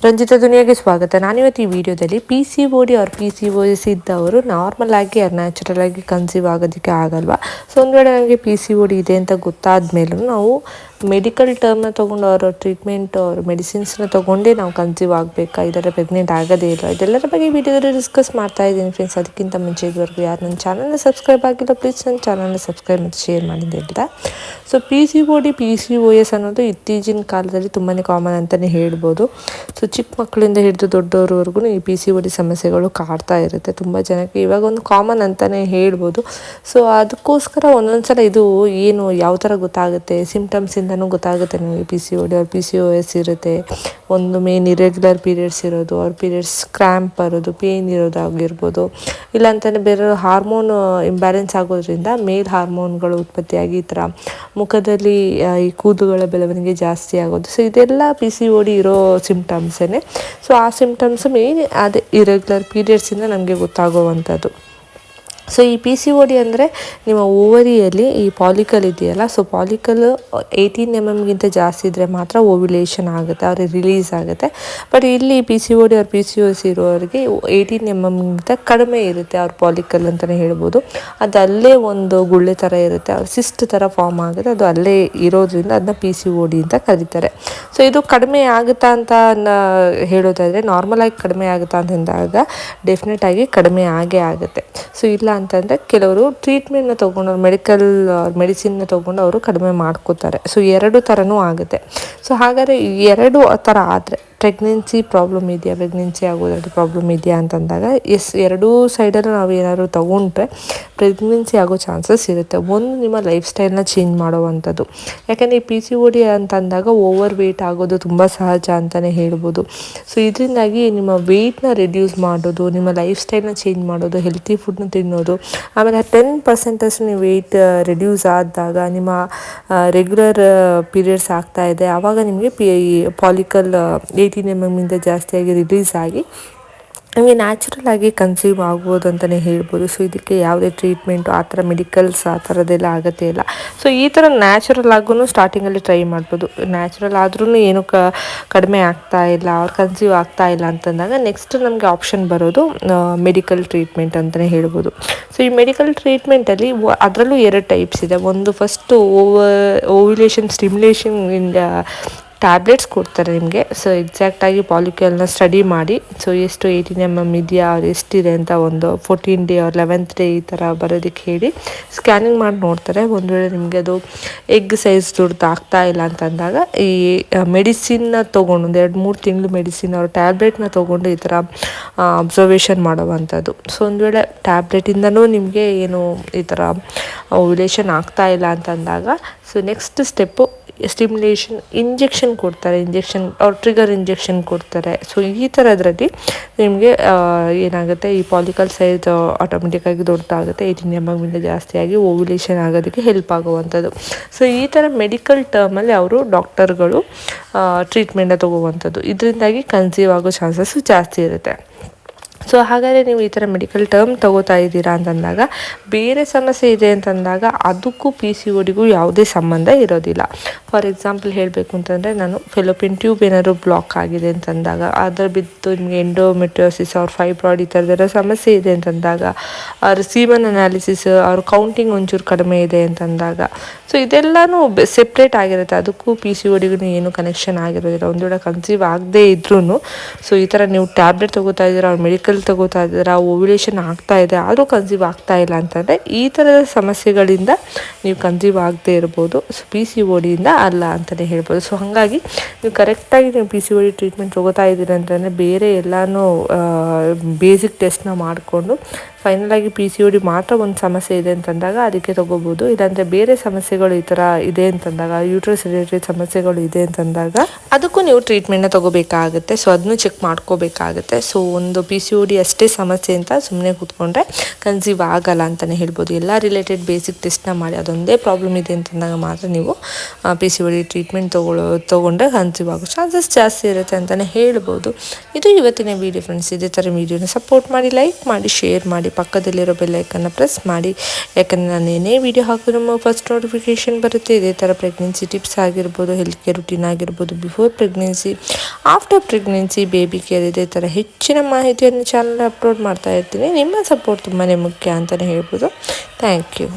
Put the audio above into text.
ರಂಜಿತಾ ದುನಿಯಾಗೆ ಸ್ವಾಗತ. ನಾನಿವತ್ತು ಈ ವಿಡಿಯೋದಲ್ಲಿ PCOD और PCOS ಇದ್ದವರು ನಾರ್ಮಲ್ ಆಗಿ ನ್ಯಾಚುರಲ್ ಆಗಿ ಕನ್ಸೀವ್ ಆಗೋದಕ್ಕೆ ಆಗಲ್ವಾ. ಸೊ ಒಂದು ವೇಳೆ ನನಗೆ PCOD ಇದೆ ಅಂತ ಗೊತ್ತಾದ ಮೇಲೂ ನಾವು ಮೆಡಿಕಲ್ ಟರ್ಮ್ನ ತೊಗೊಂಡು ಅವರ ಟ್ರೀಟ್ಮೆಂಟ್ ಅವ್ರ ಮೆಡಿಸಿನ್ಸ್ನ ತೊಗೊಂಡೇ ನಾವು ಕನ್ಸೀವ್ ಆಗಬೇಕಾ, ಇದರ ಪ್ರೆಗ್ನೆಂಟ್ ಆಗೋದೇ ಇಲ್ಲ, ಇದೆಲ್ಲರ ಬಗ್ಗೆ ವಿಡಿಯೋದಲ್ಲಿ ಡಿಸ್ಕಸ್ ಮಾಡ್ತಾ ಇದ್ದೀನಿ ಫ್ರೆಂಡ್ಸ್. ಅದಕ್ಕಿಂತ ಮುಂಚೆ ಇದುವರೆಗೂ ಯಾರು ನನ್ನ ಚಾನಲ್ನ ಸಬ್ಸ್ಕ್ರೈಬ್ ಆಗಿಲ್ಲ ಪ್ಲೀಸ್ ನನ್ನ ಚಾನಲ್ನ ಸಬ್ಸ್ಕ್ರೈಬ್ ಮತ್ತು ಶೇರ್ ಮಾಡಿದ್ದು ಹೇಳ್ತಾ. ಸೊ PCOD PCOS ಅನ್ನೋದು ಇತ್ತೀಚಿನ ಕಾಲದಲ್ಲಿ ತುಂಬಾ ಕಾಮನ್ ಅಂತಲೇ ಹೇಳ್ಬೋದು. ಸೊ ಚಿಕ್ಕ ಮಕ್ಕಳಿಂದ ಹಿಡಿದು ದೊಡ್ಡವರವರೆಗೂ ಈ PCOD ಸಮಸ್ಯೆಗಳು ಕಾಡ್ತಾ ಇರುತ್ತೆ ತುಂಬ ಜನಕ್ಕೆ. ಇವಾಗ ಒಂದು ಕಾಮನ್ ಅಂತಲೇ ಹೇಳ್ಬೋದು. ಸೊ ಅದಕ್ಕೋಸ್ಕರ ಒಂದೊಂದ್ಸಲ ಇದು ಏನು ಯಾವ ಥರ ಗೊತ್ತಾಗುತ್ತೆ, ಸಿಮ್ಟಮ್ಸಿಂದನೂ ಗೊತ್ತಾಗುತ್ತೆ ನಿಮಗೆ PCOD ಅವ್ರ PCOS ಇರುತ್ತೆ. ಒಂದು ಮೇನ್ ಇರೆಗ್ಯುಲರ್ ಪೀರಿಯಡ್ಸ್ ಇರೋದು, ಅವ್ರ ಪೀರಿಯಡ್ಸ್ ಕ್ರ್ಯಾಂಪ್ ಬರೋದು, ಪೇನ್ ಇರೋದಾಗಿರ್ಬೋದು, ಇಲ್ಲ ಅಂತಲೇ ಬೇರೆ ಹಾರ್ಮೋನ್ ಇಂಬ್ಯಾಲೆನ್ಸ್ ಆಗೋದ್ರಿಂದ ಮೇಲ್ ಹಾರ್ಮೋನ್ಗಳು ಉತ್ಪತ್ತಿಯಾಗಿ ಈ ಥರ ಮುಖದಲ್ಲಿ ಈ ಕೂದಲುಗಳ ಬೆಳವಣಿಗೆ ಜಾಸ್ತಿ ಆಗೋದು. ಸೊ ಇದೆಲ್ಲ PCOD ಇರೋ ಸಿಮ್ಟಮ್ಸೇ. ಸೊ ಆ ಸಿಮ್ಟಮ್ಸ್ ಮೇನ್ ಅದೇ ಇರೆಗ್ಯುಲರ್ ಪೀರಿಯಡ್ಸಿಂದ ನಮಗೆ ಗೊತ್ತಾಗುವಂಥದ್ದು. ಸೊ ಈ PCOD ಅಂದರೆ ನಿಮ್ಮ ಓವರಿಯಲ್ಲಿ ಈ ಪಾಲಿಕಲ್ ಇದೆಯಲ್ಲ, ಸೊ ಪಾಲಿಕಲ್ 18 mm ಜಾಸ್ತಿ ಇದ್ದರೆ ಮಾತ್ರ ಓವ್ಯುಲೇಷನ್ ಆಗುತ್ತೆ, ಅವ್ರಿಗೆ ರಿಲೀಸ್ ಆಗುತ್ತೆ. ಬಟ್ ಇಲ್ಲಿ PCOD ಅವ್ರ PCOS ಇರೋರಿಗೆ 18 mm ಕಡಿಮೆ ಇರುತ್ತೆ ಅವ್ರ ಪಾಲಿಕಲ್ ಅಂತಲೇ ಹೇಳ್ಬೋದು. ಅದು ಅಲ್ಲೇ ಒಂದು ಗುಳ್ಳೆ ಥರ ಇರುತ್ತೆ, ಅವ್ರ ಸಿಸ್ಟ್ ಥರ ಫಾರ್ಮ್ ಆಗುತ್ತೆ, ಅದು ಅಲ್ಲೇ ಇರೋದ್ರಿಂದ ಅದನ್ನ PCOD ಅಂತ ಕರೀತಾರೆ. ಸೊ ಇದು ಕಡಿಮೆ ಆಗುತ್ತಾ ಅಂತ ಹೇಳೋದಾದರೆ, ನಾರ್ಮಲಾಗಿ ಕಡಿಮೆ ಆಗುತ್ತಾ ಅಂತಂದಾಗ ಡೆಫಿನೆಟಾಗಿ ಕಡಿಮೆ ಆಗೇ ಆಗುತ್ತೆ. ಸೊ ಇಲ್ಲ ಅಂತಂದರೆ ಕೆಲವರು ಟ್ರೀಟ್ಮೆಂಟ್ನ ತೊಗೊಂಡು ಮೆಡಿಸಿನ್ನ ತೊಗೊಂಡು ಅವರು ಕಡಿಮೆ ಮಾಡ್ಕೋತಾರೆ. ಸೊ ಎರಡು ಥರನೂ ಆಗುತ್ತೆ. ಸೊ ಹಾಗಾದರೆ ಎರಡು ಥರ ಆದರೆ ಪ್ರೆಗ್ನೆನ್ಸಿ ಪ್ರಾಬ್ಲಮ್ ಇದೆಯಾ, ಪ್ರೆಗ್ನೆನ್ಸಿ ಆಗೋದ್ರಲ್ಲಿ ಪ್ರಾಬ್ಲಮ್ ಇದೆಯಾ ಅಂತಂದಾಗ ಎರಡೂ ಸೈಡಲ್ಲೂ ನಾವು ಏನಾದರೂ ತೊಗೊಂಡ್ರೆ ಪ್ರೆಗ್ನೆನ್ಸಿ ಆಗೋ ಚಾನ್ಸಸ್ ಇರುತ್ತೆ. ಒಂದು ನಿಮ್ಮ ಲೈಫ್ ಸ್ಟೈಲ್ನ ಚೇಂಜ್ ಮಾಡೋವಂಥದ್ದು. ಯಾಕೆಂದರೆ ಈ PCOD ಅಂತಂದಾಗ ಓವರ್ ವೆಯ್ಟ್ ಆಗೋದು ತುಂಬ ಸಹಜ ಅಂತಲೇ ಹೇಳ್ಬೋದು. ಸೊ ಇದರಿಂದಾಗಿ ನಿಮ್ಮ ವೆಯ್ಟ್ನ ರಿಡ್ಯೂಸ್ ಮಾಡೋದು, ನಿಮ್ಮ ಲೈಫ್ ಸ್ಟೈಲ್ನ ಚೇಂಜ್ ಮಾಡೋದು, ಹೆಲ್ತಿ ಫುಡ್ನ ತಿನ್ನೋದು, ಆಮೇಲೆ 10% ನೀವು ವೆಯ್ಟ್ ರಿಡ್ಯೂಸ್ ಆದಾಗ ನಿಮ್ಮ ರೆಗ್ಯುಲರ್ ಪೀರಿಯಡ್ಸ್ ಆಗ್ತಾ ಇದೆ, ಆವಾಗ ನಿಮಗೆ ಪಾಲಿಕಲ್ 18 mm ಜಾಸ್ತಿಯಾಗಿ ರಿಲೀಸ್ ಆಗಿ ನಮಗೆ ನ್ಯಾಚುರಲ್ ಆಗಿ ಕನ್ಸೀವ್ ಆಗ್ಬೋದು ಅಂತಲೇ ಹೇಳ್ಬೋದು. ಸೊ ಇದಕ್ಕೆ ಯಾವುದೇ ಟ್ರೀಟ್ಮೆಂಟು ಆ ಥರ ಮೆಡಿಕಲ್ಸ್ ಆ ಥರದ್ದೆಲ್ಲ ಆಗೋದೇ ಇಲ್ಲ. ಸೊ ಈ ಥರ ನ್ಯಾಚುರಲ್ ಆಗೂ ಸ್ಟಾರ್ಟಿಂಗಲ್ಲಿ ಟ್ರೈ ಮಾಡ್ಬೋದು. ನ್ಯಾಚುರಲ್ ಆದ್ರೂ ಏನು ಕಡಿಮೆ ಆಗ್ತಾ ಇಲ್ಲ, ಅವ್ರು ಕನ್ಸೀವ್ ಆಗ್ತಾ ಇಲ್ಲ ಅಂತಂದಾಗ ನೆಕ್ಸ್ಟ್ ನಮಗೆ ಆಪ್ಷನ್ ಬರೋದು ಮೆಡಿಕಲ್ ಟ್ರೀಟ್ಮೆಂಟ್ ಅಂತಲೇ ಹೇಳ್ಬೋದು. ಸೊ ಈ ಮೆಡಿಕಲ್ ಟ್ರೀಟ್ಮೆಂಟಲ್ಲಿ ಅದರಲ್ಲೂ 2 ಟೈಪ್ಸ್ ಇದೆ. ಒಂದು ಫಸ್ಟು ಓವ್ಯುಲೇಷನ್ ಸ್ಟಿಮ್ಯುಲೇಷನ್ ಇಂದ ಟ್ಯಾಬ್ಲೆಟ್ಸ್ ಕೊಡ್ತಾರೆ ನಿಮಗೆ. ಸೊ ಎಕ್ಸಾಕ್ಟಾಗಿ ಪಾಲಿಕಲ್ನ ಸ್ಟಡಿ ಮಾಡಿ, ಸೊ ಎಷ್ಟು 18 mm ಇದೆಯಾ, ಅವ್ರು ಎಷ್ಟಿದೆ ಅಂತ ಒಂದು 14 ಡೇ ಅವ್ರ 11th ಡೇ ಈ ಥರ ಬರೋದಕ್ಕೆ ಹೇಳಿ ಸ್ಕ್ಯಾನಿಂಗ್ ಮಾಡಿ ನೋಡ್ತಾರೆ. ಒಂದು ವೇಳೆ ನಿಮಗೆ ಅದು ಎಗ್ ಸೈಜ್ ದೊಡ್ಡದು ಆಗ್ತಾ ಇಲ್ಲ ಅಂತಂದಾಗ ಈ ಮೆಡಿಸಿನ್ನ ತೊಗೊಂಡು 2-3 ತಿಂಗಳು ಮೆಡಿಸಿನ್ ಅವ್ರ ಟ್ಯಾಬ್ಲೆಟ್ನ ತೊಗೊಂಡು ಈ ಥರ ಅಬ್ಸರ್ವೇಷನ್ ಮಾಡೋವಂಥದ್ದು. ಸೊ ಒಂದು ವೇಳೆ ಟ್ಯಾಬ್ಲೆಟಿಂದನೂ ನಿಮಗೆ ಏನು ಈ ಥರ ಓವ್ಯುಲೇಷನ್ ಆಗ್ತಾ ಇಲ್ಲ ಅಂತಂದಾಗ so next step stimulation injection ಕೊಡ್ತಾರೆ. ಅವ್ರು ಟ್ರಿಗರ್ ಇಂಜೆಕ್ಷನ್ ಕೊಡ್ತಾರೆ. ಸೊ ಈ ಥರದ್ರಲ್ಲಿ ನಿಮಗೆ ಏನಾಗುತ್ತೆ, ಈ ಪಾಲಿಕಲ್ ಸೈಜ್ ಆಟೋಮೆಟಿಕ್ಕಾಗಿ ದೊಡ್ಡದಾಗುತ್ತೆ, 18 mm ಜಾಸ್ತಿಯಾಗಿ ಓವ್ಯುಲೇಷನ್ ಆಗೋದಕ್ಕೆ ಹೆಲ್ಪ್ ಆಗುವಂಥದ್ದು. ಸೊ ಈ ಥರ ಮೆಡಿಕಲ್ ಟರ್ಮಲ್ಲಿ ಅವರು ಡಾಕ್ಟರ್ಗಳು ಟ್ರೀಟ್ಮೆಂಟ್ನ ತೊಗೋವಂಥದ್ದು. ಇದರಿಂದಾಗಿ ಕನ್ಸೀವ್ ಆಗೋ ಚಾನ್ಸಸ್ಸು ಜಾಸ್ತಿ ಇರುತ್ತೆ. ಸೊ ಹಾಗಾದರೆ ನೀವು ಈ ಥರ ಮೆಡಿಕಲ್ ಟರ್ಮ್ ತೊಗೋತಾ ಇದ್ದೀರಾ ಅಂತಂದಾಗ ಬೇರೆ ಸಮಸ್ಯೆ ಇದೆ ಅಂತಂದಾಗ ಅದಕ್ಕೂ PCODಗೂ ಯಾವುದೇ ಸಂಬಂಧ ಇರೋದಿಲ್ಲ. ಫಾರ್ ಎಕ್ಸಾಂಪಲ್ ಹೇಳಬೇಕು ಅಂತಂದರೆ, ನಾನು ಫೆಲೋಪಿಯನ್ ಟ್ಯೂಬ್ ಏನಾದ್ರು ಬ್ಲಾಕ್ ಆಗಿದೆ ಅಂತಂದಾಗ, ಅದರ ಬಿದ್ದು ನಿಮಗೆ ಎಂಡೋಮೆಟ್ರಿಯೋಸಿಸ್ ಅವ್ರ ಫೈಬ್ರಾಯ್ಡ್ ಈ ಥರದ್ದೆಲ್ಲ ಸಮಸ್ಯೆ ಇದೆ ಅಂತಂದಾಗ, ಅವ್ರ ಸೀಮನ್ ಅನಾಲಿಸಿಸ್ ಅವ್ರ ಕೌಂಟಿಂಗ್ ಒಂಚೂರು ಕಡಿಮೆ ಇದೆ ಅಂತಂದಾಗ, ಸೊ ಇದೆಲ್ಲನೂ ಸೆಪ್ರೇಟ್ ಆಗಿರುತ್ತೆ. ಅದಕ್ಕೂ PCODಗೂ ಏನು ಕನೆಕ್ಷನ್ ಆಗಿರೋದಿಲ್ಲ. ಒಂದು ವೇಳೆ ಕನ್ಸೀವ್ ಆಗದೇ ಇದ್ರೂ ಸೊ ಈ ಥರ ನೀವು ಟ್ಯಾಬ್ಲೆಟ್ ತೊಗೋತಾ ಇದ್ದೀರಾ, ಅವ್ರ ಮೆಡಿಕಲ್ ತೊಗೋತಾ ಇದ್ದೀರಾ, ಓವ್ಯುಲೇಷನ್ ಆಗ್ತಾ ಇದೆ ಆದರೂ ಕನ್ಸೀವ್ ಆಗ್ತಾ ಇಲ್ಲ ಅಂತಂದರೆ ಈ ಥರದ ಸಮಸ್ಯೆಗಳಿಂದ ನೀವು ಕನ್ಸೀವ್ ಆಗದೆ ಇರ್ಬೋದು. ಸೊ PCODಯಿಂದ ಅಲ್ಲ ಅಂತಲೇ ಹೇಳ್ಬೋದು. ಸೊ ಹಾಗಾಗಿ ನೀವು ಕರೆಕ್ಟಾಗಿ ನೀವು PCOD ಟ್ರೀಟ್ಮೆಂಟ್ ತೊಗೋತಾ ಇದ್ದೀರ ಅಂತಂದರೆ ಬೇರೆ ಎಲ್ಲನೂ ಬೇಸಿಕ್ ಟೆಸ್ಟ್ನ ಮಾಡಿಕೊಂಡು ಫೈನಲಾಗಿ PCOD ಮಾತ್ರ ಒಂದು ಸಮಸ್ಯೆ ಇದೆ ಅಂತಂದಾಗ ಅದಕ್ಕೆ ತೊಗೋಬೋದು. ಇಲ್ಲಾಂದರೆ ಬೇರೆ ಸಮಸ್ಯೆಗಳು ಈ ಥರ ಇದೆ ಅಂತಂದಾಗ, ಯೂಟ್ರಸ್ ರಿಲೇಟೆಡ್ ಸಮಸ್ಯೆಗಳು ಇದೆ ಅಂತಂದಾಗ ಅದಕ್ಕೂ ನೀವು ಟ್ರೀಟ್ಮೆಂಟ್ನ ತೊಗೋಬೇಕಾಗುತ್ತೆ. ಸೊ ಅದನ್ನು ಚೆಕ್ ಮಾಡ್ಕೋಬೇಕಾಗುತ್ತೆ. ಸೊ ಒಂದು PCOD ಅಷ್ಟೇ ಸಮಸ್ಯೆ ಅಂತ ಸುಮ್ಮನೆ ಕೂತ್ಕೊಂಡ್ರೆ ಕನ್ಸೀವ್ ಆಗಲ್ಲ ಅಂತಲೇ ಹೇಳ್ಬೋದು. ಎಲ್ಲ ರಿಲೇಟೆಡ್ ಬೇಸಿಕ್ ಟೆಸ್ಟ್ನ ಮಾಡಿ ಅದೊಂದೇ ಪ್ರಾಬ್ಲಮ್ ಇದೆ ಅಂತಂದಾಗ ಮಾತ್ರ ನೀವು PCOD ಟ್ರೀಟ್ಮೆಂಟ್ ತೊಗೊಂಡ್ರೆ ಕನ್ಸೀವ್ ಆಗೋ ಚಾನ್ಸಸ್ ಜಾಸ್ತಿ ಇರುತ್ತೆ ಅಂತಲೇ ಹೇಳ್ಬೋದು. ಇದು ಇವತ್ತಿನ ವೀಡಿಯೋ ಫ್ರೆಂಡ್ಸ್. ಇದೇ ಥರ ವೀಡಿಯೋನ ಸಪೋರ್ಟ್ ಮಾಡಿ, ಲೈಕ್ ಮಾಡಿ, ಶೇರ್ ಮಾಡಿ. ಪಕ್ಕದಲ್ಲಿರೋ ಬೆಲ್ಲೈಕನ್ನ ಪ್ರೆಸ್ ಮಾಡಿ. ಯಾಕಂದರೆ ನಾನು ಏನೇ ವಿಡಿಯೋ ಹಾಕಿದ್ರು ನಮ್ಮ ಫಸ್ಟ್ ನೋಟಿಫಿಕೇಷನ್ ಬರುತ್ತೆ. ಇದೇ ಥರ ಪ್ರೆಗ್ನೆನ್ಸಿ ಟಿಪ್ಸ್ ಆಗಿರ್ಬೋದು, ಹೆಲ್ತ್ ಕೇರ್ ರುಟೀನ್ ಆಗಿರ್ಬೋದು, before pregnancy, after pregnancy, baby care, ಇದೇ ಥರ ಹೆಚ್ಚಿನ ಮಾಹಿತಿಯನ್ನು ಚಾನಲ್ ಅಪ್ಲೋಡ್ ಮಾಡ್ತಾ ಇರ್ತೀನಿ. ನಿಮ್ಮ ಸಪೋರ್ಟ್ ತುಂಬಾ ಮುಖ್ಯ ಅಂತಲೇ ಹೇಳ್ಬೋದು. Thank you.